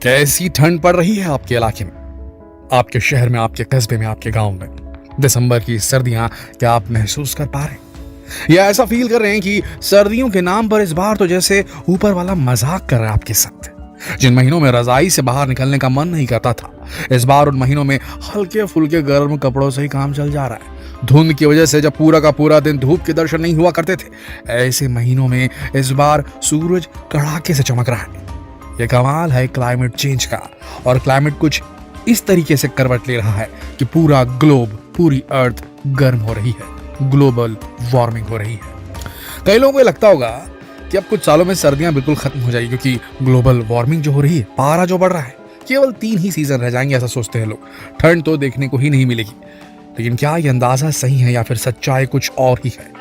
कैसी ठंड पड़ रही है आपके इलाके में, आपके शहर में, आपके कस्बे में, आपके गांव में? दिसंबर की सर्दियां क्या आप महसूस कर पा रहे हैं, या ऐसा फील कर रहे हैं कि सर्दियों के नाम पर इस बार तो जैसे ऊपर वाला मजाक कर रहा है आपके साथ? जिन महीनों में रजाई से बाहर निकलने का मन नहीं करता था, इस बार उन महीनों में हल्के फुल्के गर्म कपड़ों से ही काम चल जा रहा है। धुंध की वजह से जब पूरा का पूरा दिन धूप के दर्शन नहीं हुआ करते थे, ऐसे महीनों में इस बार सूरज कड़ाके से चमक रहा है। ये कमाल है क्लाइमेट चेंज का, और क्लाइमेट कुछ इस तरीके से करवट ले रहा है कि पूरा ग्लोब, पूरी अर्थ गर्म हो रही है, ग्लोबल वार्मिंग हो रही है। कई लोगों को लगता होगा कि अब कुछ सालों में सर्दियां बिल्कुल खत्म हो जाएगी, क्योंकि ग्लोबल वार्मिंग जो हो रही है, पारा जो बढ़ रहा है, केवल 3 ही सीजन रह जाएंगे, ऐसा सोचते हैं लोग। ठंड तो देखने को ही नहीं मिलेगी। लेकिन क्या यह अंदाजा सही है या फिर सच्चाई कुछ और ही है?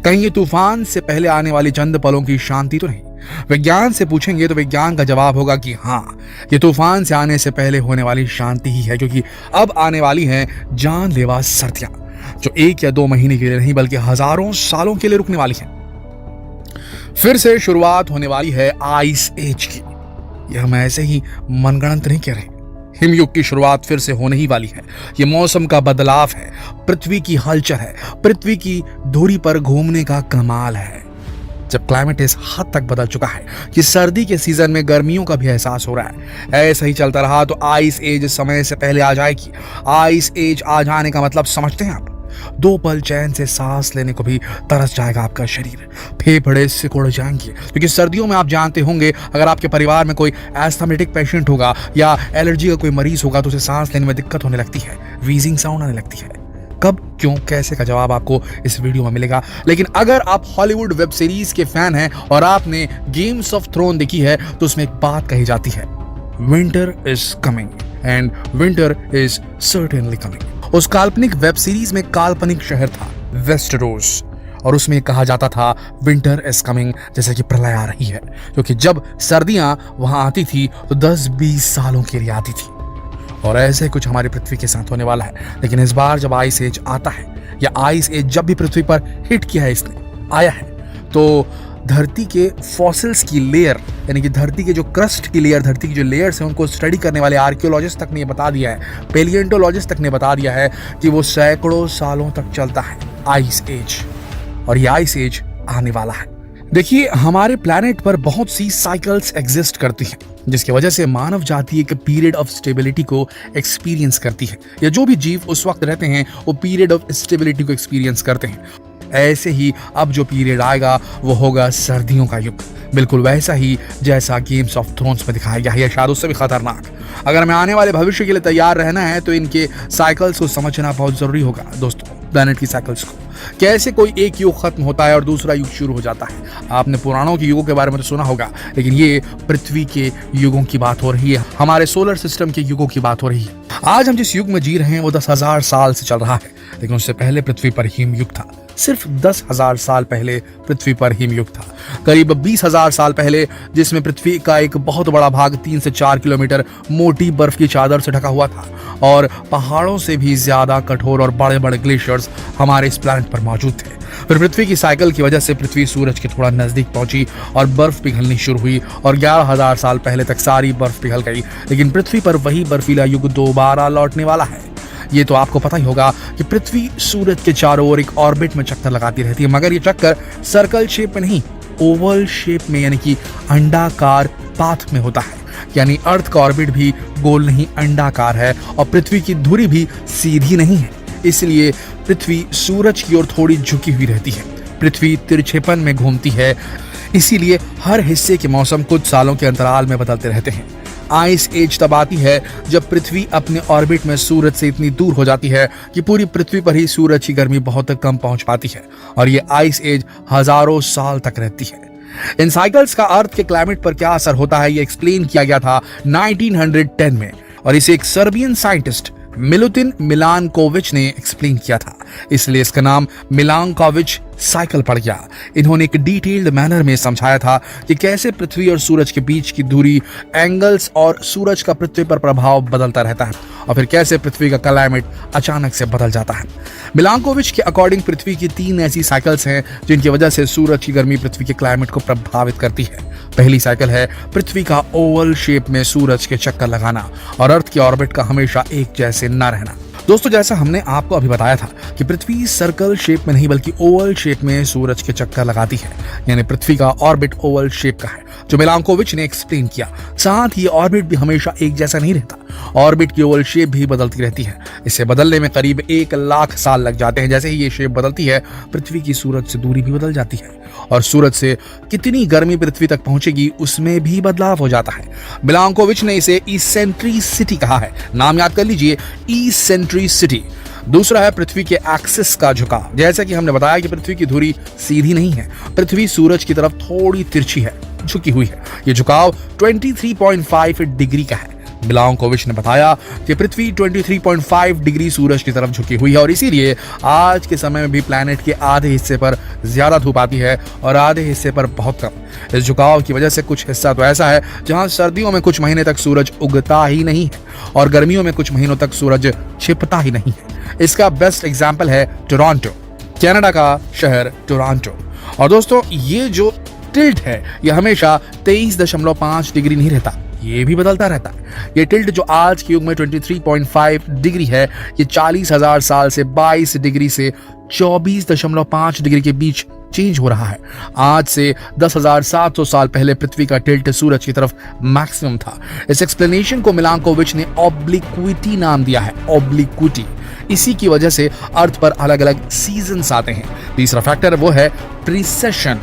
कहीं ये तूफान से पहले आने वाली चंद पलों की शांति तो नहीं? विज्ञान से पूछेंगे तो विज्ञान का जवाब होगा कि हाँ, ये तूफान से आने से पहले होने वाली शांति ही है, क्योंकि अब आने वाली हैं जानलेवा सर्दियां, जो 1 या 2 महीने के लिए नहीं बल्कि हजारों सालों के लिए रुकने वाली हैं। फिर से शुरुआत होने वाली है आइस एज की। यह हम ऐसे ही मनगढ़ंत नहीं कह रहे। हिमयुग की शुरुआत फिर से होने ही वाली है। यह मौसम का बदलाव है, पृथ्वी की हलचल है, पृथ्वी की धुरी पर घूमने का कमाल है। जब क्लाइमेट इस हद तक बदल चुका है कि सर्दी के सीजन में गर्मियों का भी एहसास हो रहा है, ऐसा ही चलता रहा तो आइस एज समय से पहले आ जाएगी। आइस एज आ जाने का मतलब समझते हैं आप? 2 पल चैन से सांस लेने को भी तरस जाएगा आपका शरीर, फेफड़े सिकुड़ जाएंगे। क्योंकि सर्दियों में आप जानते होंगे, अगर आपके परिवार में कोई एस्थमेटिक पेशेंट होगा या एलर्जी का कोई मरीज होगा तो उसे सांस लेने में दिक्कत होने लगती है, वीजिंग साउंड आने लगती है। कब, क्यों, कैसे का जवाब आपको इस वीडियो में मिलेगा। लेकिन अगर आप हॉलीवुड वेब सीरीज के फैन हैं और आपने गेम्स ऑफ थ्रोन देखी है तो उसमें एक बात कही जाती है, winter is coming and winter is certainly coming. उस काल्पनिक वेब सीरीज में काल्पनिक शहर था वेस्टरोस, और उसमें कहा जाता था विंटर इज कमिंग, जैसे कि प्रलय आ रही है, क्योंकि जब सर्दियां वहां आती थी तो 10-20 सालों के लिए आती थी। और ऐसे कुछ हमारी पृथ्वी के साथ होने वाला है। लेकिन इस बार जब आइस एज आता है, या आइस एज जब भी पृथ्वी पर हिट किया है, इसने आया है, तो धरती के फॉसिल्स की लेयर, यानी कि धरती के जो क्रस्ट की लेयर, धरती की जो लेयर्स हैं, उनको स्टडी करने वाले आर्कियोलॉजिस्ट तक ने ये बता दिया है, पेलियोंटोलॉजिस्ट तक ने बता दिया है कि वो सैकड़ों सालों तक चलता है आइस एज, और ये आइस एज आने वाला है। देखिए, हमारे प्लैनेट पर बहुत सी साइकिल्स एग्जिस्ट करती हैं, जिसकी वजह से मानव जाति एक पीरियड ऑफ स्टेबिलिटी को एक्सपीरियंस करती है, या जो भी जीव उस वक्त रहते हैं वो पीरियड ऑफ स्टेबिलिटी को एक्सपीरियंस करते हैं। ऐसे ही अब जो पीरियड आएगा वो होगा सर्दियों का युग, बिल्कुल वैसा ही जैसा गेम्स ऑफ थ्रोन्स में दिखाया गया है, या शायद उससे भी खतरनाक। अगर हमें आने वाले भविष्य के लिए तैयार रहना है तो इनके साइकिल्स को समझना बहुत जरूरी होगा दोस्तों, प्लैनेट की साइकिल्स को। कैसे कोई एक युग खत्म होता है और दूसरा युग शुरू हो जाता है। आपने पुराणों के युगों के बारे में तो सुना होगा, लेकिन ये पृथ्वी के युगों की बात हो रही है, हमारे सोलर सिस्टम के युगों की बात हो रही है। आज हम जिस युग में जी रहे हैं वो 10,000 साल से चल रहा है, लेकिन उससे पहले पृथ्वी पर हिम युग था। सिर्फ 10,000 साल पहले पृथ्वी पर हिम युग था। करीब 20,000 साल पहले, जिसमें पृथ्वी का एक बहुत बड़ा भाग 3 से 4 किलोमीटर मोटी बर्फ की चादर से ढका हुआ था, और पहाड़ों से भी ज्यादा कठोर और बड़े बड़े ग्लेशियर्स हमारे इस प्लैनेट पर मौजूद थे। फिर पृथ्वी की साइकिल की वजह से पृथ्वी सूरज के थोड़ा नजदीक पहुंची और बर्फ पिघलनी शुरू हुई, और 11,000 साल पहले तक सारी बर्फ पिघल गई। लेकिन पृथ्वी पर वही बर्फीला युग दोबारा लौटने वाला है। ये तो आपको पता ही होगा कि पृथ्वी सूरज के चारों ओर एक ऑर्बिट में चक्कर लगाती रहती है, मगर ये चक्कर सर्कल शेप में नहीं, ओवल शेप में, यानी कि अंडाकार पाथ में होता है। यानी अर्थ का ऑर्बिट भी गोल नहीं, अंडाकार है, और पृथ्वी की धुरी भी सीधी नहीं है। इसलिए पृथ्वी सूरज की ओर थोड़ी झुकी हुई रहती है। पृथ्वी तिरछेपन में घूमती है, इसीलिए हर हिस्से के मौसम कुछ सालों के अंतराल में बदलते रहते हैं। आइस एज तब आती है जब पृथ्वी अपने ऑर्बिट में सूरज से इतनी दूर हो जाती है कि पूरी पृथ्वी पर ही सूरज की गर्मी बहुत कम पहुंच पाती है, और ये आइस एज हजारों साल तक रहती है। इन साइकिल्स का अर्थ के क्लाइमेट पर क्या असर होता है, ये एक्सप्लेन किया गया था 1910 में, और इसे एक सर्बियन साइंटिस्ट मिलुतिन मिलानकोविच ने एक्सप्लेन किया था, इसलिए इसका नाम मिलानकोविच साइकिल पड़ गया। इन्होंने एक डिटेल्ड मैनर में समझाया था कि कैसे पृथ्वी और सूरज के बीच की दूरी, एंगल्स और सूरज का पृथ्वी पर प्रभाव बदलता रहता है और फिर कैसे पृथ्वी का क्लाइमेट अचानक से बदल जाता है। मिलांकोविच के अकॉर्डिंग पृथ्वी की 3 ऐसी साइकिल्स हैं जिनकी वजह से सूरज की गर्मी पृथ्वी के क्लाइमेट को प्रभावित करती है। पहली साइकिल है पृथ्वी का ओवल शेप में सूरज के चक्कर लगाना और अर्थ के ऑर्बिट का हमेशा एक जैसे न रहना। दोस्तों, जैसा हमने आपको अभी बताया था कि पृथ्वी सर्कल शेप में नहीं बल्कि ओवल शेप में सूरज के चक्कर लगाती है, यानी पृथ्वी का ऑर्बिट ओवल शेप का है, जो मिलांकोविच ने एक्सप्लेन किया। साथ ही ऑर्बिट भी हमेशा एक जैसा नहीं रहता, ऑर्बिट की ओवल शेप भी बदलती रहती है। इसे बदलने में करीब 1 लाख साल लग जाते हैं। जैसे ही ये शेप बदलती है, पृथ्वी की सूरज से दूरी भी बदल जाती है और सूरज से कितनी गर्मी पृथ्वी तक पहुंचेगी उसमें भी बदलाव हो जाता है। मिलांकोविच ने इसे इसेंट्रिसिटी कहा है। नाम याद कर लीजिए, इसेंट्रिसिटी। दूसरा है पृथ्वी के एक्सिस का झुकाव। जैसा कि हमने बताया कि पृथ्वी की धुरी सीधी नहीं है, पृथ्वी सूरज की तरफ थोड़ी तिरछी है, झुकी हुई है। ये झुकाव 23.5 डिग्री का है। मिलांकोविच ने बताया कि पृथ्वी 23.5 डिग्री सूरज की तरफ झुकी हुई है और इसीलिए आज के समय में भी प्लैनेट के आधे हिस्से पर ज्यादा धूप आती है और आधे हिस्से पर बहुत कम। इस झुकाव की वजह से कुछ हिस्सा तो ऐसा है जहां सर्दियों में कुछ महीने तक सूरज उगता ही नहीं है और गर्मियों में कुछ महीनों तक सूरज छिपता ही नहीं है। इसका बेस्ट एग्जाम्पल है टोरंटो, कनाडा का शहर टोरंटो। और दोस्तों, ये जो टिल्ट है ये हमेशा 23.5 डिग्री नहीं रहता, ये भी बदलता रहता है। ये टिल्ट जो आज के युग में 23.5 डिग्री है, ये 40,000 साल से 22 डिग्री से 24.5 डिग्री के बीच चेंज हो रहा है। आज से 10,700 साल पहले पृथ्वी का टिल्ट सूरज की तरफ मैक्सिमम था। इस एक्सप्लेनेशन को मिलांकोविच ने ऑब्लिक्विटी नाम दिया है, ऑब्लिक्विटी। इसी की वजह से अर्थ पर अलग अलग सीजन्स आते हैं। तीसरा फैक्टर वो है प्रिसेशन।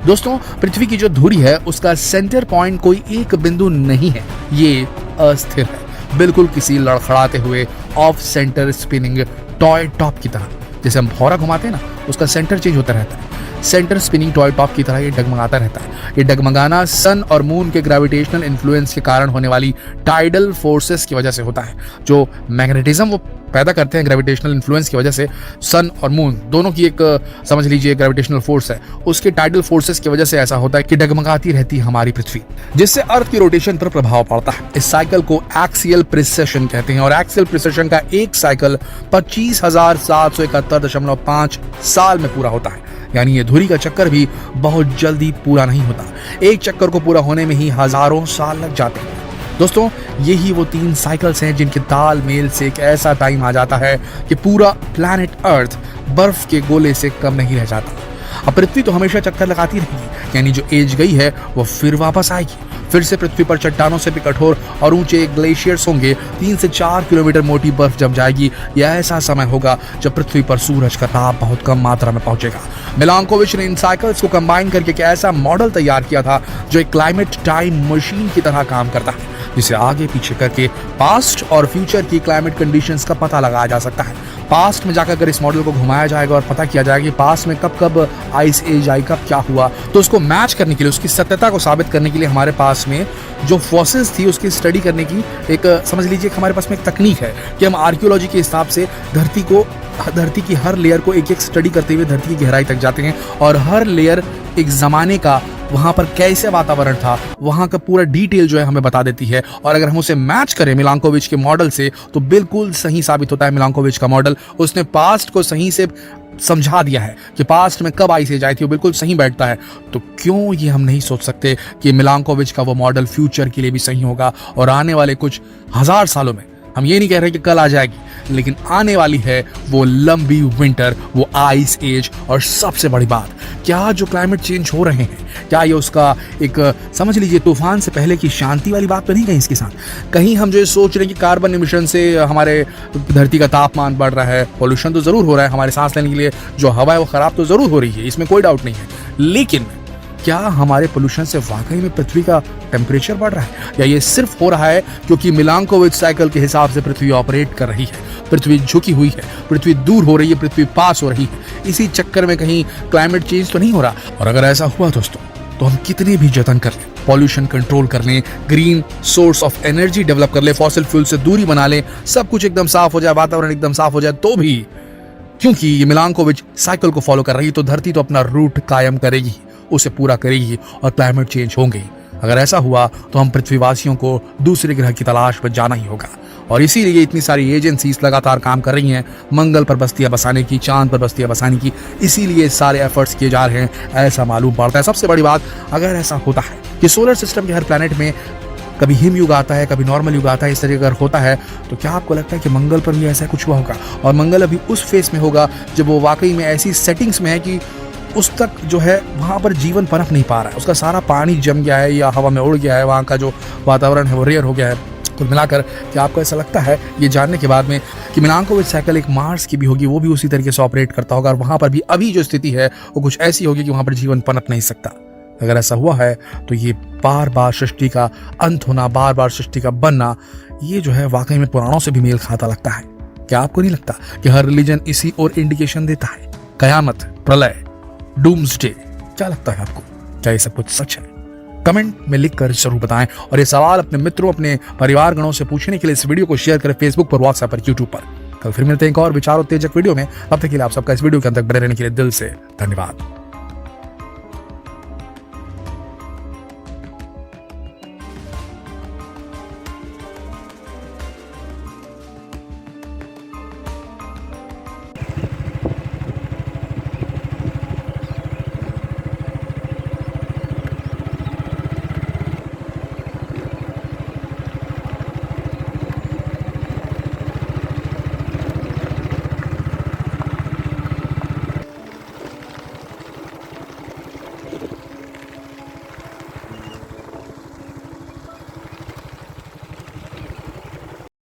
दोस्तों, पृथ्वी की जो धुरी है उसका सेंटर पॉइंट कोई एक बिंदु नहीं है, ये अस्थिर है, बिल्कुल किसी लड़खड़ाते हुए of centre spinning toy top की तरह। जैसे हम भौरा घुमाते हैं ना, उसका सेंटर चेंज होता रहता है। सेंटर स्पिनिंग टॉय टॉप की तरह ये डगमगाता रहता है। ये डगमगाना सन और मून के ग्रेविटेशनल इन्फ्लुएंस के कारण होने वाली टाइडल फोर्सेस की वजह से होता है। जो मैग्नेटिज्म वो पैदा करते हैं ग्रेविटेशनल इन्फ्लुएंस की वजह से, सन और मून दोनों की एक समझ लीजिए ग्रेविटेशनल फोर्स है, उसके टाइडल फोर्सेस की वजह से ऐसा होता है कि डगमगाती रहती है हमारी पृथ्वी, जिससे अर्थ की रोटेशन पर प्रभाव पड़ता है। इस साइकिल को एक्सियल प्रिसेशन कहते हैं और एक्सियल प्रिसेशन का एक साइकिल 25,771.5 साल में पूरा होता है। यानी ये धुरी का चक्कर भी बहुत जल्दी पूरा नहीं होता, एक चक्कर को पूरा होने में ही हजारों साल लग जाते हैं। दोस्तों, यही वो 3 साइकिल्स हैं जिनके तालमेल से एक ऐसा टाइम आ जाता है कि पूरा प्लैनेट अर्थ बर्फ के गोले से कम नहीं रह जाता। अब पृथ्वी तो हमेशा चक्कर लगाती रहेगी, यानी जो एज गई है वो फिर वापस आएगी। फिर से पृथ्वी पर चट्टानों से भी कठोर और ऊंचे ग्लेशियर्स होंगे। 3 से 4 किलोमीटर मोटी बर्फ जम जाएगी। यह ऐसा समय होगा जब पृथ्वी पर सूरज का ताप बहुत कम मात्रा में पहुंचेगा। मिलांकोविच ने इन साइकिल्स को कंबाइन करके एक ऐसा मॉडल तैयार किया था जो एक क्लाइमेट टाइम मशीन की तरह काम करता है, जिसे आगे पीछे करके पास्ट और फ्यूचर की क्लाइमेट कंडीशंस का पता लगाया जा सकता है। पास्ट में जाकर अगर इस मॉडल को घुमाया जाएगा और पता किया जाएगा कि पास्ट में कब कब आइस एज आई, कब क्या हुआ, तो उसको मैच करने के लिए, उसकी सत्यता को साबित करने के लिए हमारे पास में जो फॉसिल्स थी उसकी स्टडी करने की एक समझ लीजिए हमारे पास में एक तकनीक है कि हम आर्कियोलॉजी के हिसाब से धरती की हर लेयर को एक एक स्टडी करते हुए धरती की गहराई तक जाते हैं और हर लेयर एक जमाने का वहां पर कैसे वातावरण था वहां का पूरा डिटेल जो है हमें बता देती है। और अगर हम उसे मैच करें मिलांकोविच के मॉडल से तो बिल्कुल सही साबित होता है। मिलांकोविच का मॉडल, उसने पास्ट को सही से समझा दिया है कि पास्ट में कब आइस एज आई थी, वो बिल्कुल सही बैठता है। तो क्यों ये हम नहीं सोच सकते कि मिलांकोविच का वो मॉडल फ्यूचर के लिए भी सही होगा और आने वाले कुछ हजार सालों में, हम ये नहीं कह रहे कि कल आ जाएगी, लेकिन आने वाली है वो लंबी विंटर, वो आइस एज। और सबसे बड़ी बात, क्या जो क्लाइमेट चेंज हो रहे हैं, क्या ये उसका एक समझ लीजिए तूफान से पहले की शांति वाली बात तो नहीं कहीं इसके साथ? कहीं हम जो सोच रहे हैं कि कार्बन एमिशन से हमारे धरती का तापमान बढ़ रहा है, पोल्यूशन तो जरूर हो रहा है, हमारे सांस लेने के लिए जो हवा है वो खराब तो जरूर हो रही है, इसमें कोई डाउट नहीं है, लेकिन क्या हमारे पोल्यूशन से वाकई में पृथ्वी का टेम्परेचर बढ़ रहा है या ये सिर्फ हो रहा है क्योंकि मिलांकोविच साइकिल के हिसाब से पृथ्वी ऑपरेट कर रही है? पृथ्वी झुकी हुई है, पृथ्वी दूर हो रही है, पृथ्वी पास हो रही है, इसी चक्कर में कहीं क्लाइमेट चेंज तो नहीं हो रहा? और अगर ऐसा हुआ दोस्तों तो हम कितने भी जतन कर लें, पॉल्यूशन कंट्रोल कर लें, green source of energy develop कर ले, फॉसिल फ्यूल से दूरी बना ले, सब कुछ एकदम साफ हो जाए, वातावरण एकदम साफ हो जाए, तो भी क्योंकि ये मिलांकोविच साइकिल को फॉलो कर रही है तो धरती तो अपना रूट कायम करेगी, उसे पूरा करेगी और क्लाइमेट चेंज होंगे। अगर ऐसा हुआ तो हम पृथ्वीवासियों को दूसरे ग्रह की तलाश में जाना ही होगा और इसीलिए इतनी सारी एजेंसीज लगातार काम कर रही हैं मंगल पर बस्तियां बसाने की, चांद पर बस्तियां बसाने की। इसीलिए सारे एफर्ट्स किए जा रहे हैं, ऐसा मालूम पड़ता है। सबसे बड़ी बात, अगर ऐसा होता है कि सोलर सिस्टम के हर प्लैनेट में कभी हिम युग आता है, कभी नॉर्मल युग आता है, इस तरह अगर होता है तो क्या आपको लगता है कि मंगल पर भी ऐसा कुछ हुआ होगा? और मंगल अभी उस फेस में होगा जब वो वाकई में ऐसी सेटिंग्स में है कि उस तक जो है वहाँ पर जीवन पनप नहीं पा रहा है, उसका सारा पानी जम गया है या हवा में उड़ गया है, वहाँ का जो वातावरण है वो रेयर हो गया है। कुल मिलाकर क्या आपको ऐसा लगता है ये जानने के बाद में कि मिलांकोविच साइकिल एक मार्स की भी होगी, वो भी उसी तरीके से ऑपरेट करता होगा और वहाँ पर भी अभी जो स्थिति है वो कुछ ऐसी होगी कि वहाँ पर जीवन पनप नहीं सकता? अगर ऐसा हुआ है तो ये बार बार सृष्टि का अंत होना, बार बार सृष्टि का बनना, ये जो है वाकई में पुराणों से भी मेल खाता लगता है। क्या आपको नहीं लगता कि हर रिलीजन इसी और इंडिकेशन देता है? कयामत, प्रलय, डूम्सडे, क्या लगता है आपको? क्या ये सब कुछ सच है? कमेंट में लिखकर जरूर बताएं और ये सवाल अपने मित्रों, अपने परिवारगणों से पूछने के लिए इस वीडियो को शेयर करें फेसबुक पर, व्हाट्सएप पर, यूट्यूब पर। कल फिर मिलते हैं एक और विचारोत्तेजक वीडियो में। तब तक के लिए आप सबका इस वीडियो के अंदर बने रहने के लिए दिल से धन्यवाद।